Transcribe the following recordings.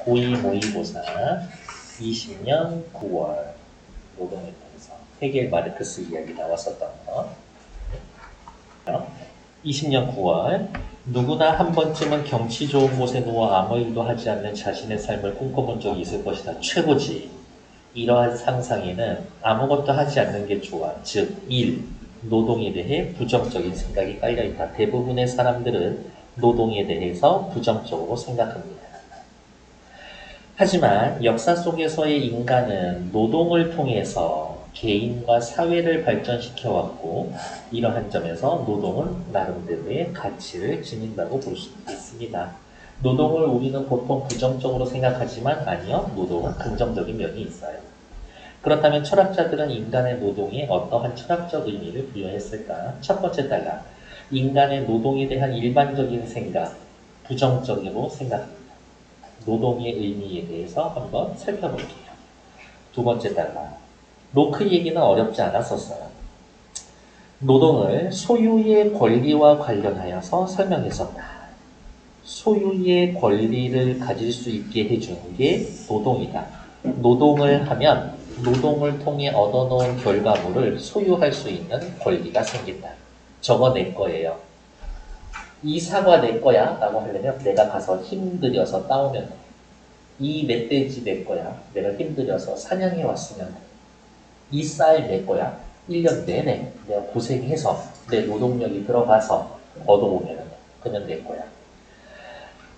고2 모의고사 20년 9월 노동에 대해서 헤겔 마르크스 이야기 나왔었던 거. 20년 9월 누구나 한 번쯤은 경치 좋은 곳에 누워 아무 일도 하지 않는 자신의 삶을 꿈꿔본 적이 있을 것이다. 최고지. 이러한 상상에는 아무것도 하지 않는 게 좋아. 즉, 일, 노동에 대해 부정적인 생각이 깔려있다. 대부분의 사람들은 노동에 대해서 부정적으로 생각합니다. 하지만 역사 속에서의 인간은 노동을 통해서 개인과 사회를 발전시켜왔고, 이러한 점에서 노동은 나름대로의 가치를 지닌다고 볼 수 있습니다. 노동을 우리는 보통 부정적으로 생각하지만 아니요, 노동은 긍정적인 면이 있어요. 그렇다면 철학자들은 인간의 노동에 어떠한 철학적 의미를 부여했을까? 첫 번째 단락, 인간의 노동에 대한 일반적인 생각, 부정적으로 생각합니다. 노동의 의미에 대해서 한번 살펴볼게요. 두 번째 단락, 로크 얘기는 어렵지 않았었어요. 노동을 소유의 권리와 관련하여서 설명했었다. 소유의 권리를 가질 수 있게 해주는 게 노동이다. 노동을 하면 노동을 통해 얻어놓은 결과물을 소유할 수 있는 권리가 생긴다. 저거 내 거예요. 이 사과 내 거야 라고 하려면 내가 가서 힘들여서 따오면 돼. 이 멧돼지 내 거야. 내가 힘들여서 사냥해 왔으면 돼. 이 쌀 내 거야. 1년 내내 내가 고생해서 내 노동력이 들어가서 얻어오면 돼. 그냥 내 거야.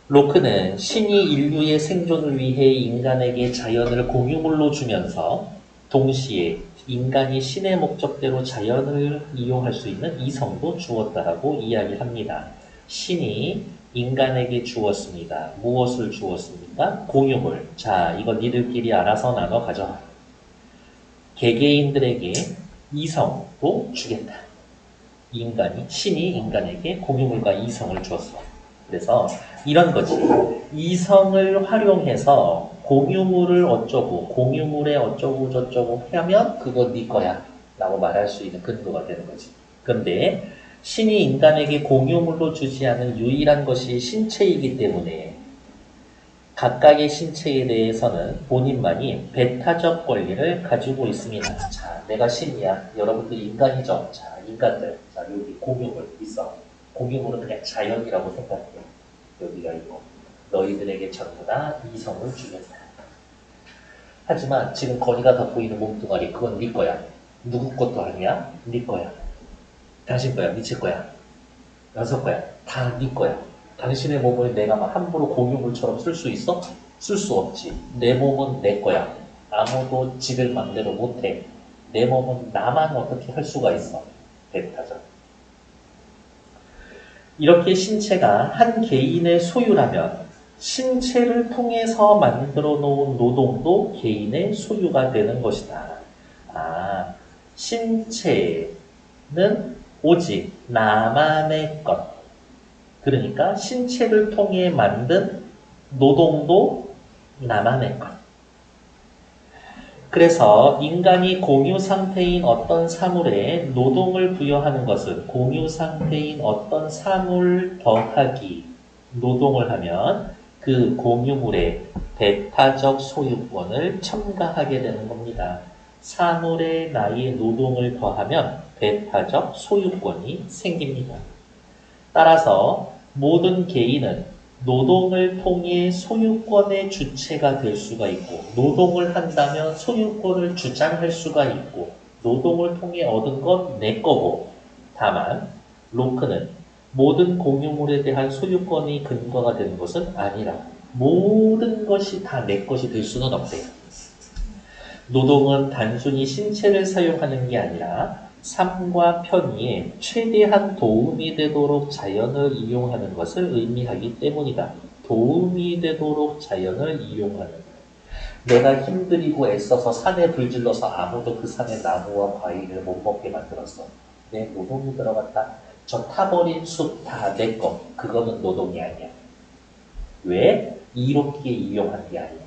로크는 신이 인류의 생존을 위해 인간에게 자연을 공유물로 주면서 동시에 인간이 신의 목적대로 자연을 이용할 수 있는 이성도 주었다라고 이야기합니다. 신이 인간에게 주었습니다. 무엇을 주었습니까? 공유물. 자, 이거 니들끼리 알아서 나눠 가져라. 개개인들에게 이성도 주겠다. 신이 인간에게 공유물과 이성을 주었어. 그래서 이런 거지. 이성을 활용해서 공유물을 어쩌고, 공유물에 어쩌고 저쩌고 하면 그거 네 거야 라고 말할 수 있는 근거가 되는 거지. 그런데 신이 인간에게 공유물로 주지 않은 유일한 것이 신체이기 때문에 각각의 신체에 대해서는 본인만이 배타적 권리를 가지고 있습니다. 자, 내가 신이야. 여러분들 인간이죠? 자, 인간들. 자, 여기 공유물 있어. 공유물은 그냥 자연이라고 생각해. 여기가 있고 너희들에게 전부 다 이성을 주겠다. 하지만 지금 거리가 다 보이는 몸뚱아리 그건 네 거야. 누구 것도 아니야? 네 거야. 당신 거야. 미칠 거야. 여섯 거야. 다 네 거야. 당신의 몸을 내가 막 함부로 공유물처럼 쓸 수 있어? 쓸 수 없지. 내 몸은 내 거야. 아무도 지들 맘대로 못해. 내 몸은 나만 어떻게 할 수가 있어. 배타적. 이렇게 신체가 한 개인의 소유라면 신체를 통해서 만들어 놓은 노동도 개인의 소유가 되는 것이다. 아, 신체는 오직 나만의 것. 그러니까 신체를 통해 만든 노동도 나만의 것. 그래서 인간이 공유 상태인 어떤 사물에 노동을 부여하는 것은 공유 상태인 어떤 사물 더하기 노동을 하면 그 공유물의 배타적 소유권을 첨가하게 되는 겁니다. 사물에 나의 노동을 더하면 배타적 소유권이 생깁니다. 따라서 모든 개인은 노동을 통해 소유권의 주체가 될 수가 있고 노동을 한다면 소유권을 주장할 수가 있고 노동을 통해 얻은 건 내 거고 다만 로크는 모든 공유물에 대한 소유권이 근거가 되는 것은 아니라 모든 것이 다 내 것이 될 수는 없대요. 노동은 단순히 신체를 사용하는 게 아니라 삶과 편의에 최대한 도움이 되도록 자연을 이용하는 것을 의미하기 때문이다. 도움이 되도록 자연을 이용하는. 내가 힘들이고 애써서 산에 불 질러서 아무도 그 산의 나무와 과일을 못 먹게 만들었어. 내 노동이 들어갔다. 저 타버린 숲 다 내 거. 그거는 노동이 아니야. 왜? 이롭게 이용한 게 아니야.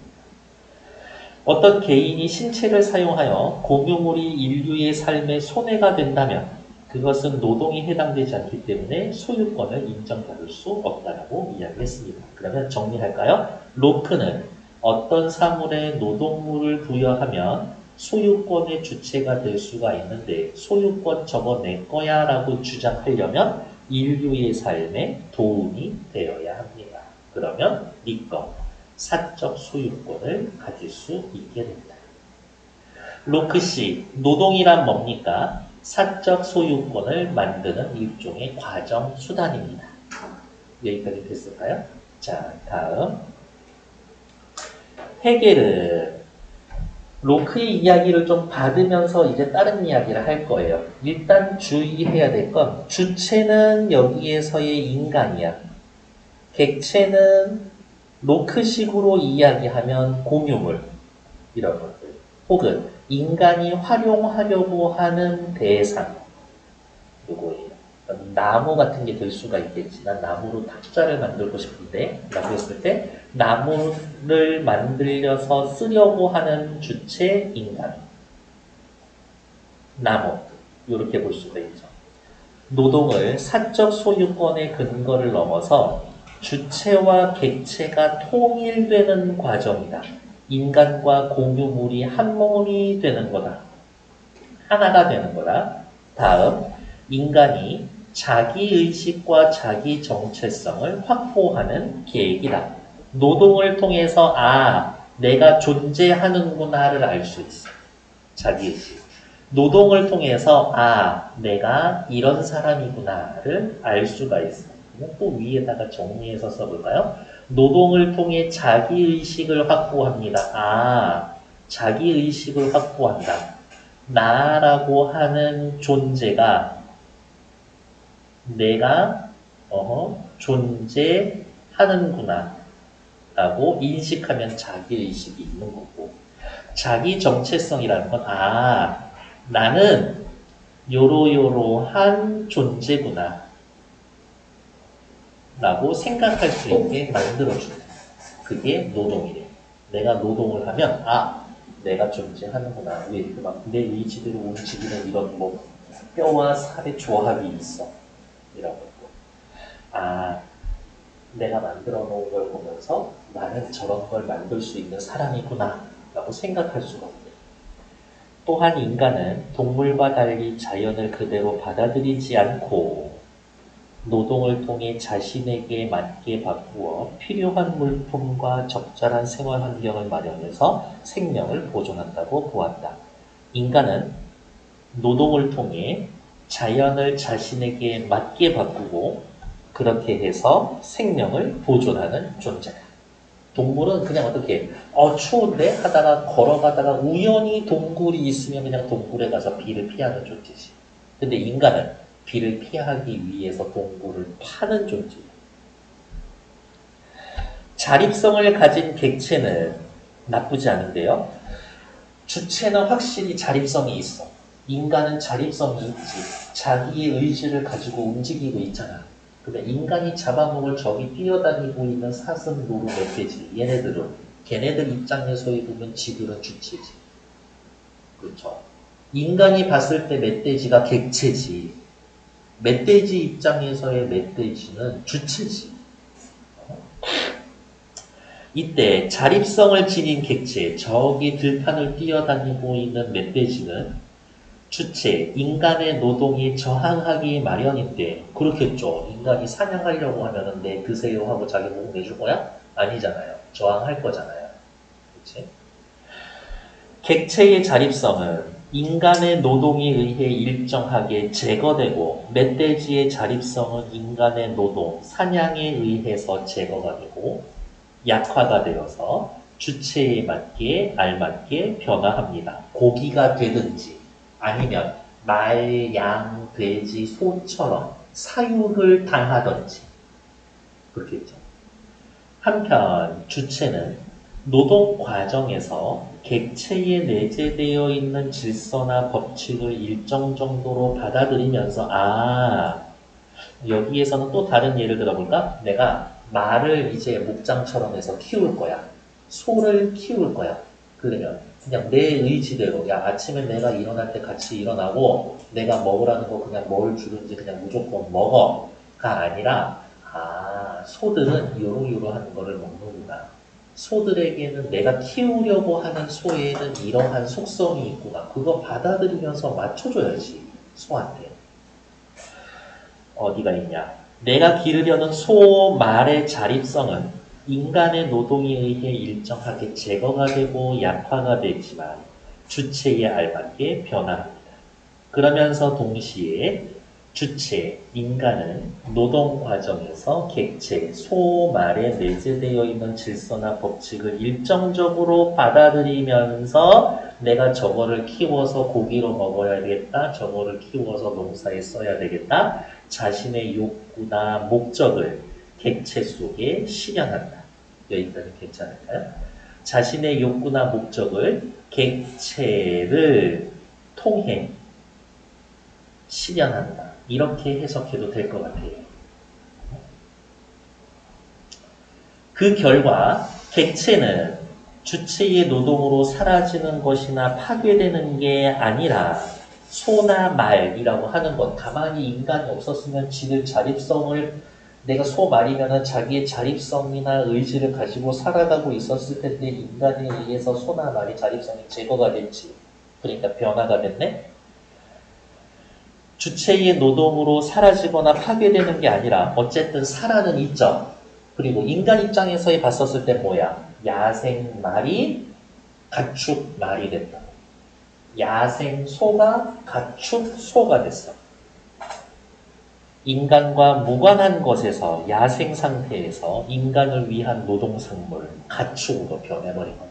어떤 개인이 신체를 사용하여 공유물이 인류의 삶에 손해가 된다면 그것은 노동이 해당되지 않기 때문에 소유권을 인정받을 수 없다라고 이야기했습니다. 그러면 정리할까요? 로크는 어떤 사물에 노동물을 부여하면 소유권의 주체가 될 수가 있는데 소유권 저거 내 거야 라고 주장하려면 인류의 삶에 도움이 되어야 합니다. 그러면 네 거, 사적 소유권을 가질 수 있게 됩니다. 로크 씨, 노동이란 뭡니까? 사적 소유권을 만드는 일종의 과정 수단입니다. 여기까지 됐을까요? 자, 다음. 헤겔은 로크의 이야기를 좀 받으면서 이제 다른 이야기를 할 거예요. 일단 주의해야 될 건 주체는 여기에서의 인간이야. 객체는 로크식으로 이야기하면 공유물 이런 것들 혹은 인간이 활용하려고 하는 대상 요거예요. 나무 같은 게 될 수가 있겠지. 난 나무로 탁자를 만들고 싶은데 라고 했을 때 나무를 만들려서 쓰려고 하는 주체 인간 나무 이렇게 볼 수가 있죠. 노동을 사적 소유권의 근거를 넘어서 주체와 객체가 통일되는 과정이다. 인간과 공유물이 한 몸이 되는 거다. 하나가 되는 거다. 다음, 인간이 자기의식과 자기 정체성을 확보하는 계획이다. 노동을 통해서 내가 존재하는구나를 알 수 있어. 자기의식. 노동을 통해서 내가 이런 사람이구나를 알 수가 있어. 또 위에다가 정리해서 써볼까요? 노동을 통해 자기의식을 확보합니다. 자기의식을 확보한다. 나라고 하는 존재가 내가 존재하는구나 라고 인식하면 자기의식이 있는 거고 자기 정체성이라는 건 나는 요러요러한 존재구나 라고 생각할 수 있게 만들어준다. 그게 노동이래. 내가 노동을 하면 내가 존재하는구나. 왜 이렇게 막 내 의지대로 움직이는 이런 뭐 뼈와 살의 조합이 있어. 이런 것도. 내가 만들어 놓은 걸 보면서 나는 저런 걸 만들 수 있는 사람이구나 라고 생각할 수가 없대. 또한 인간은 동물과 달리 자연을 그대로 받아들이지 않고 노동을 통해 자신에게 맞게 바꾸어 필요한 물품과 적절한 생활 환경을 마련해서 생명을 보존한다고 보았다. 인간은 노동을 통해 자연을 자신에게 맞게 바꾸고 그렇게 해서 생명을 보존하는 존재다. 동물은 그냥 어떻게 추운데 하다가 걸어가다가 우연히 동굴이 있으면 그냥 동굴에 가서 비를 피하는 존재지. 근데 인간은 비를 피하기 위해서 동굴을 파는 존재예요. 자립성을 가진 객체는 나쁘지 않은데요. 주체는 확실히 자립성이 있어. 인간은 자립성이 있지. 자기의 의지를 가지고 움직이고 있잖아. 근데 인간이 잡아먹을 적이 뛰어다니고 있는 사슴, 노루, 멧돼지 걔네들 입장에서 보면 지들은 주체지. 그렇죠. 인간이 봤을 때 멧돼지가 객체지. 멧돼지 입장에서의 멧돼지는 주체지. 이때 자립성을 지닌 객체, 저기 들판을 뛰어다니고 있는 멧돼지는 주체, 인간의 노동이 저항하기 마련인데 그렇겠죠. 인간이 사냥하려고 하면은 내 드세요 하고 자기 목 내줄 거야? 아니잖아요. 저항할 거잖아요. 그치? 객체의 자립성은 인간의 노동에 의해 일정하게 제거되고 멧돼지의 자립성은 인간의 노동, 사냥에 의해서 제거가 되고 약화가 되어서 주체에 맞게 알맞게 변화합니다. 고기가 되든지 아니면 말, 양, 돼지, 소처럼 사육을 당하든지 그렇겠죠. 한편 주체는 노동 과정에서 객체에 내재되어 있는 질서나 법칙을 일정 정도로 받아들이면서 여기에서는 또 다른 예를 들어볼까? 내가 말을 이제 목장처럼 해서 키울 거야. 소를 키울 거야. 그러면 그냥 내 의지대로 아침에 내가 일어날 때 같이 일어나고 내가 먹으라는 거 그냥 뭘 주든지 그냥 무조건 먹어가 아니라 소들은 요러요러한 거를 먹는구나. 소들에게는 내가 키우려고 하는 소에는 이러한 속성이 있구나. 그거 받아들이면서 맞춰줘야지. 소한테. 어디가 있냐. 내가 기르려는 소, 말의 자립성은 인간의 노동에 의해 일정하게 제거가 되고 약화가 되지만 주체에 알맞게 변화합니다. 그러면서 동시에 주체, 인간은 노동 과정에서 객체, 소, 말에 내재되어 있는 질서나 법칙을 일정적으로 받아들이면서 내가 저거를 키워서 고기로 먹어야 되겠다, 저거를 키워서 농사에 써야 되겠다, 자신의 욕구나 목적을 객체 속에 실현한다. 여기까지 괜찮을까요? 자신의 욕구나 목적을 객체를 통해 실현한다. 이렇게 해석해도 될 것 같아요. 그 결과 객체는 주체의 노동으로 사라지는 것이나 파괴되는 게 아니라 소나 말이라고 하는 것, 가만히 인간이 없었으면 지들 자립성을 내가 소 말이면은 자기의 자립성이나 의지를 가지고 살아가고 있었을 텐데 인간에 의해서 소나 말이 자립성이 제거가 됐지. 그러니까 변화가 됐네. 주체의 노동으로 사라지거나 파괴되는 게 아니라 어쨌든 살아는 있죠. 그리고 인간 입장에서 봤었을 때 뭐야? 야생 말이 가축 말이 됐다. 야생 소가 가축 소가 됐어. 인간과 무관한 것에서 야생 상태에서 인간을 위한 노동생물, 가축으로 변해버린 거야.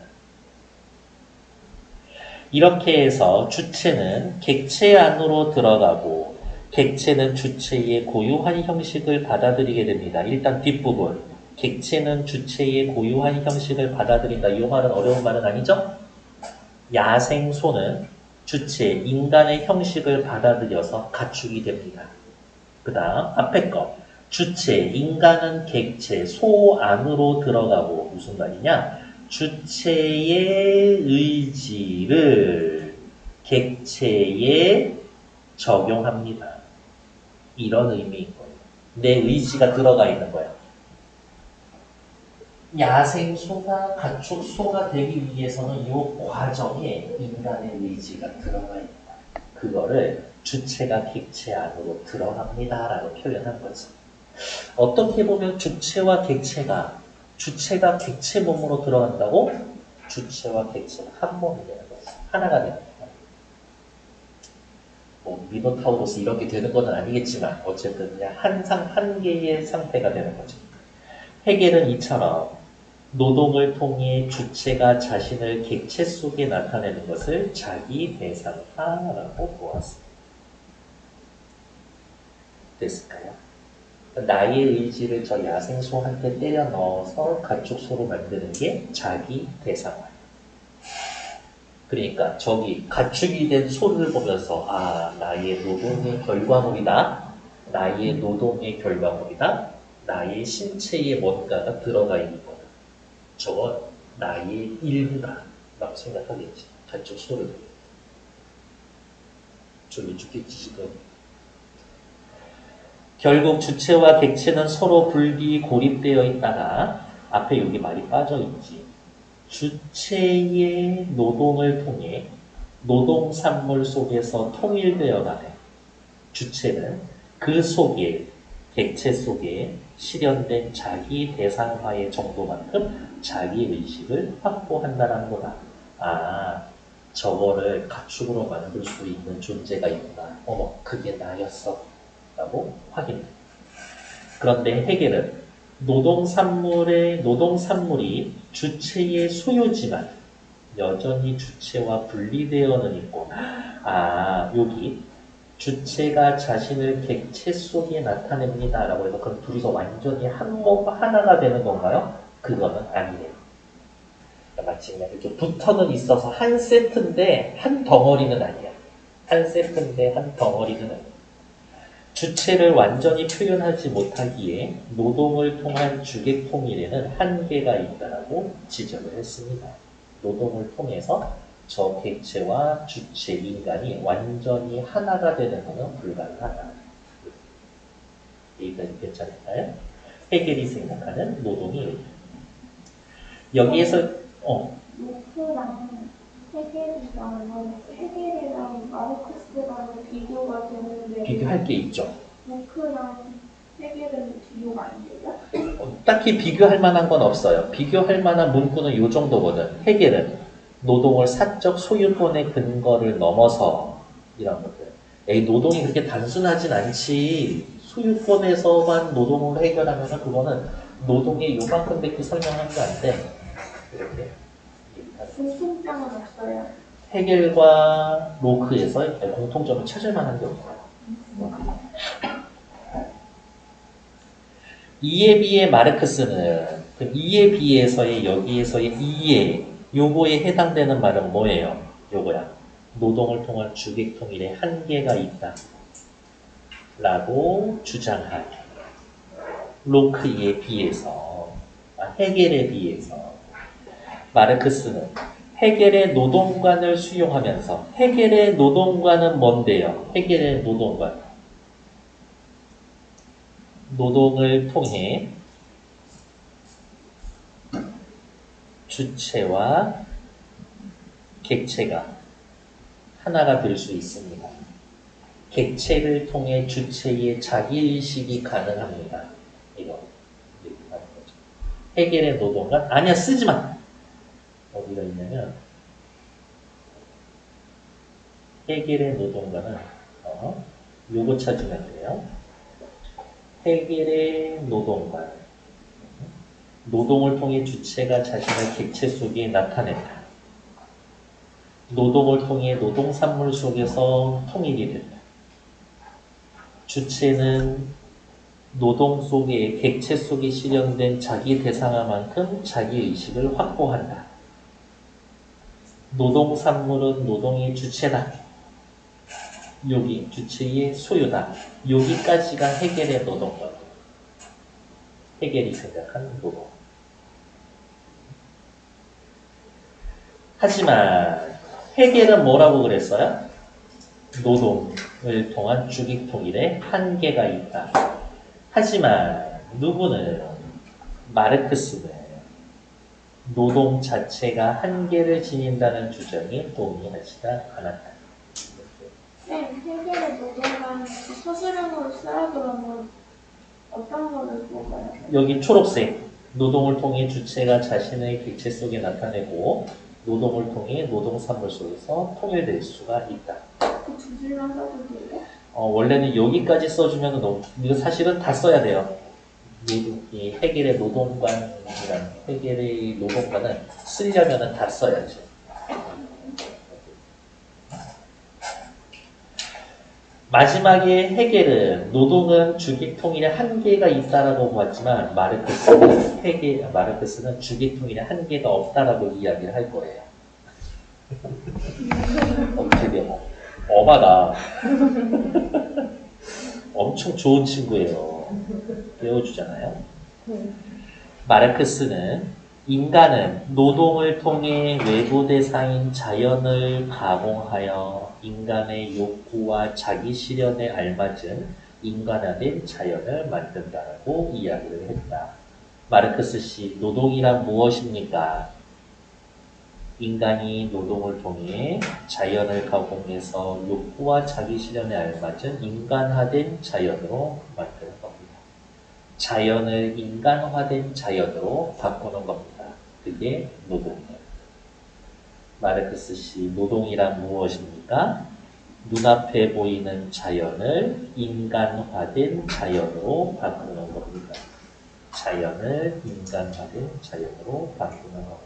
이렇게 해서 주체는 객체 안으로 들어가고 객체는 주체의 고유한 형식을 받아들이게 됩니다. 일단 뒷부분. 객체는 주체의 고유한 형식을 받아들인다. 이 말은 어려운 말은 아니죠? 야생소는 주체, 인간의 형식을 받아들여서 가축이 됩니다. 그 다음 앞에 거. 주체, 인간은 객체, 소 안으로 들어가고 무슨 말이냐? 주체의 의지를 객체에 적용합니다. 이런 의미인 거예요. 내 의지가 들어가 있는 거야. 야생소가 가축소가 되기 위해서는 이 과정에 인간의 의지가 들어가 있다. 그거를 주체가 객체 안으로 들어갑니다. 라고 표현한 거지. 어떻게 보면 주체와 객체가 객체 몸으로 들어간다고 주체와 객체가 한 몸이 되는 거지. 하나가 되는 거야. 뭐 미노타우로스 이렇게 되는 건 아니겠지만 어쨌든 그냥 한 개의 상태가 되는 거죠. 헤겔은 이처럼 노동을 통해 주체가 자신을 객체 속에 나타내는 것을 자기 대상화라고 보았습니다. 됐을까요? 나의 의지를 저 야생소한테 때려 넣어서 가축소로 만드는 게 자기 대상화. 그러니까 저기 가축이 된 소를 보면서 아, 나의 노동의 결과물이다. 나의 노동의 결과물이다. 나의 신체에 뭔가가 들어가 있는 거다. 저건 나의 일부다. 라고 생각하겠지. 가축 소를. 저기 죽겠지 지금. 결국 주체와 객체는 서로 분리 고립되어 있다가 앞에 여기 말이 빠져있지. 주체의 노동을 통해 노동산물 속에서 통일되어 가네. 주체는 그 속에 객체 속에 실현된 자기 대상화의 정도만큼 자기 의식을 확보한다는 거다. 아, 저거를 가축으로 만들 수 있는 존재가 있구나. 어머, 그게 나였어. 라고 확인해. 그런데 헤겔은 노동산물이 주체의 소유지만 여전히 주체와 분리되어는 있고, 아, 여기 주체가 자신을 객체 속에 나타냅니다. 라고 해서 그럼 둘이서 완전히 하나가 되는 건가요? 그거는 아니래요. 마치 그냥 이렇게 붙어는 있어서 한 세트인데 한 덩어리는 아니야. 한 세트인데 한 덩어리는 아니야. 주체를 완전히 표현하지 못하기에 노동을 통한 주객 통일에는 한계가 있다고 지적을 했습니다. 노동을 통해서 저 객체와 주체, 인간이 완전히 하나가 되는 것은 불가능하다. 여기까지 괜찮을까요? 헤겔이 생각하는 노동의 의미. 여기에서 로크랑 헤겔이랑 마르크스랑 비교가 되는데 비교할 게 있죠. 로크랑 헤겔은 비교가 안 돼요? 딱히 비교할 만한 건 없어요. 비교할 만한 문구는 이 정도거든. 해겔은 노동을 사적 소유권의 근거를 넘어서 이런 것들. 노동이 그렇게 단순하진 않지. 소유권에서만 노동을 해결하면 그거는 노동의 요만큼밖에 설명하면 안 돼. 이렇게. 공통점은 없어요. 해겔과 로크에서 공통점을 찾을 만한 게 없어요. 이에 비해 마르크스는 그 이에 비해서의 여기에서의 이에 요거에 해당되는 말은 뭐예요? 요거야. 노동을 통한 주객 통일의 한계가 있다. 라고 주장한 로크에 비해서 헤겔에 비해서 마르크스는 헤겔의 노동관을 수용하면서 헤겔의 노동관은 뭔데요? 헤겔의 노동관 노동을 통해 주체와 객체가 하나가 될 수 있습니다. 객체를 통해 주체의 자기의식이 가능합니다. 이거 이렇게 하는 거죠. 헤겔의 노동관 아니야 쓰지 마. 어디가 있냐면 헤겔의 노동관은 요거 찾으면 돼요. 헤겔의 노동관 노동을 통해 주체가 자신의 객체 속에 나타낸다. 노동을 통해 노동산물 속에서 통일이 된다. 주체는 노동 속에 객체 속에 실현된 자기 대상화만큼 자기의식을 확보한다. 노동산물은 노동의 주체다. 여기 주체의 소유다. 여기까지가 헤겔의 노동관. 헤겔이 생각한 노동. 하지만 헤겔은 뭐라고 그랬어요? 노동을 통한 주객 통일에 한계가 있다. 하지만 누구는 마르크스는 노동 자체가 한계를 지닌다는 주장에 동의하지가 않았다. 쌤, 헤겔의 노동관은 서술형으로 쓰라 그러면 어떤 거를 뽑아요? 여기 초록색 노동을 통해 주체가 자신의 객체 속에 나타내고 노동을 통해 노동산물 속에서 통일될 수가 있다. 그 두 줄만 써도 돼요? 원래는 여기까지 써주면 이거 사실은 다 써야 돼요. 이 헤겔의 노동관이란 헤겔의 노동관은 쓰려면 다 써야지. 마지막에 헤겔은 노동은 주객 통일의 한계가 있다라고 보았지만 마르크스는 주객 통일의 한계가 없다라고 이야기를 할 거예요. 되게 어마다 엄청 좋은 친구예요. 배워주잖아요. 마르크스는 인간은 노동을 통해 외부 대상인 자연을 가공하여 인간의 욕구와 자기 실현에 알맞은 인간화된 자연을 만든다라고 이야기를 했다. 마르크스 씨, 노동이란 무엇입니까? 인간이 노동을 통해 자연을 가공해서 욕구와 자기 실현에 알맞은 인간화된 자연으로 만드는 겁니다. 자연을 인간화된 자연으로 바꾸는 겁니다. 그게 노동이에요. 마르크스 씨, 노동이란 무엇입니까? 눈앞에 보이는 자연을 인간화된 자연으로 바꾸는 겁니다. 자연을 인간화된 자연으로 바꾸는 겁니다.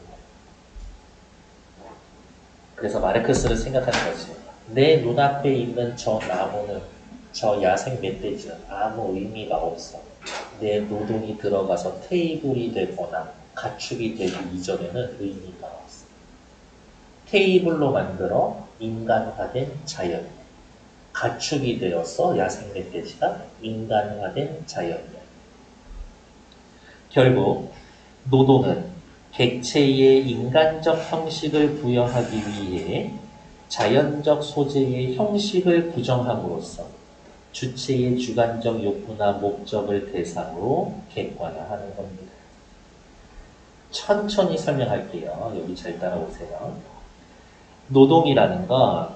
그래서 마르크스를 생각하는 거지. 내 눈앞에 있는 저 나무는, 저 야생 멧돼지는 아무 의미가 없어. 내 노동이 들어가서 테이블이 되거나 가축이 되기 이전에는 의미가 없어. 테이블로 만들어 인간화된 자연. 가축이 되어서 야생 멧돼지가 인간화된 자연이야. 결국 노동은 객체의 인간적 형식을 부여하기 위해 자연적 소재의 형식을 부정함으로써 주체의 주관적 욕구나 목적을 대상으로 객관화하는 겁니다. 천천히 설명할게요. 여기 잘 따라오세요. 노동이라는 건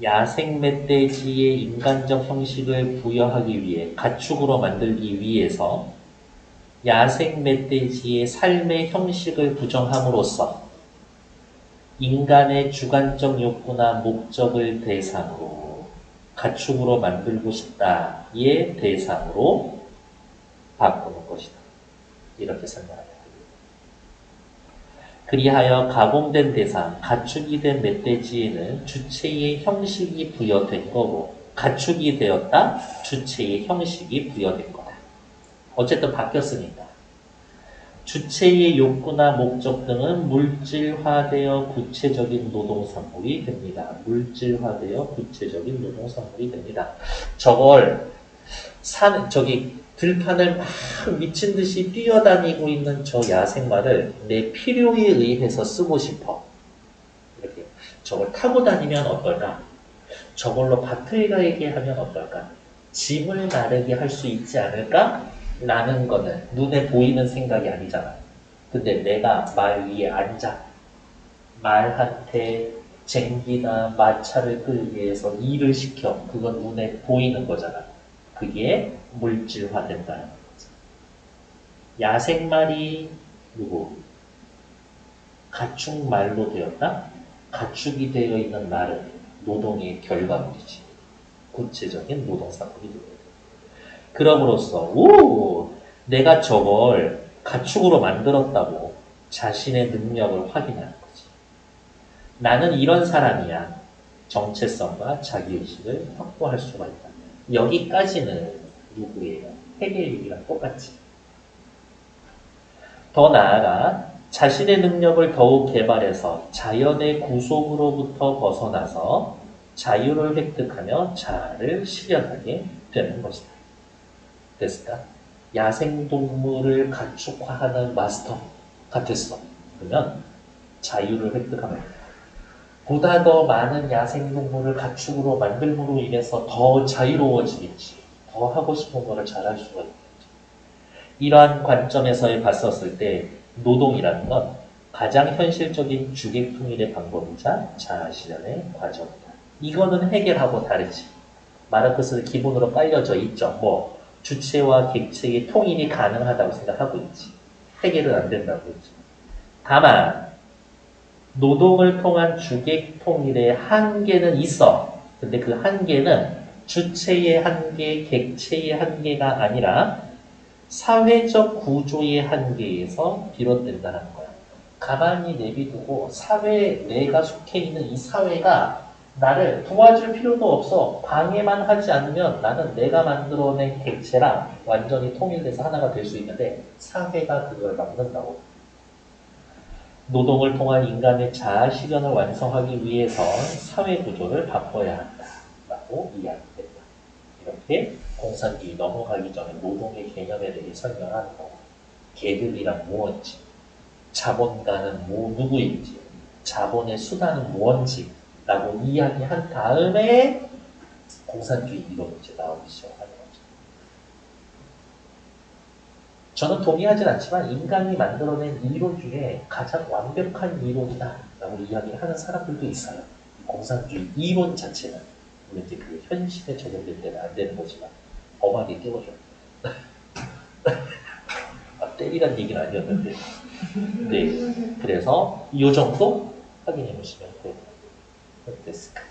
야생 멧돼지의 인간적 형식을 부여하기 위해, 가축으로 만들기 위해서 야생 멧돼지의 삶의 형식을 부정함으로써 인간의 주관적 욕구나 목적을 대상으로 가축으로 만들고 싶다의 대상으로 바꾸는 것이다. 이렇게 설명합니다. 그리하여 가공된 대상, 가축이 된 멧돼지에는 주체의 형식이 부여된 거고, 가축이 되었다, 주체의 형식이 부여된 거다. 어쨌든 바뀌었으니까. 주체의 욕구나 목적 등은 물질화되어 구체적인 노동산물이 됩니다. 물질화되어 구체적인 노동산물이 됩니다. 저걸 들판을 막 미친 듯이 뛰어다니고 있는 저 야생마를 내 필요에 의해서 쓰고 싶어. 이렇게 저걸 타고 다니면 어떨까? 저걸로 밭을 갈게 하면 어떨까? 짐을 나르게 할 수 있지 않을까? 라는 거는 눈에 보이는 생각이 아니잖아. 근데 내가 말 위에 앉아 말한테 쟁기나 마차를 끌기 위해서 일을 시켜. 그건 눈에 보이는 거잖아. 그게 물질화된다는 거죠. 야생말이 누구? 가축말로 되었다? 가축이 되어 있는 말은 노동의 결과물이지. 구체적인 노동산물이 되어야 돼. 그럼으로써 내가 저걸 가축으로 만들었다고 자신의 능력을 확인하는 거지. 나는 이런 사람이야. 정체성과 자기의식을 확보할 수가 있다. 여기까지는 누구예요? 헤겔이랑 똑같지. 더 나아가 자신의 능력을 더욱 개발해서 자연의 구속으로부터 벗어나서 자유를 획득하며 자아를 실현하게 되는 것이다. 됐을까? 야생동물을 가축화하는 마스터가 됐어. 그러면 자유를 획득하면 보다 더 많은 야생동물을 가축으로 만들므로 인해서 더 자유로워지겠지. 더 하고 싶은 거를 잘할 수가 있겠지. 이러한 관점에서 봤었을 때 노동이라는 건 가장 현실적인 주객통일의 방법이자 자아실현의 과정이다. 이거는 해결하고 다르지. 마르크스는 기본으로 깔려져 있죠. 주체와 객체의 통일이 가능하다고 생각하고 있지. 해결은 안 된다고 했지. 다만 노동을 통한 주객 통일의 한계는 있어. 근데 그 한계는 주체의 한계, 객체의 한계가 아니라 사회적 구조의 한계에서 비롯된다는 거야. 가만히 내비두고 내가 속해 있는 이 사회가 나를 도와줄 필요도 없어. 방해만 하지 않으면 나는 내가 만들어낸 객체랑 완전히 통일돼서 하나가 될 수 있는데 사회가 그걸 막는다고. 노동을 통한 인간의 자아 실현을 완성하기 위해서 사회 구조를 바꿔야 한다라고 이야기했다. 이렇게 공산주의 넘어가기 전에 노동의 개념에 대해 설명하는 거고, 계급이란 무엇인지, 자본가는 누구인지, 자본의 수단은 무엇인지 라고 이야기한 다음에 공산주의 이론이 이제 나오기 시작하는 거죠. 저는 동의하진 않지만 인간이 만들어낸 이론 중에 가장 완벽한 이론이다 라고 이야기를 하는 사람들도 있어요. 공산주의 이론 자체는. 물론 이제 그 현실에 적용될 때는 안 되는 거지만 엄하게 띄워줘. 때리란 얘기는 아니었는데. 네. 그래서 이 정도 확인해 보시면 돼요. 어땠을까?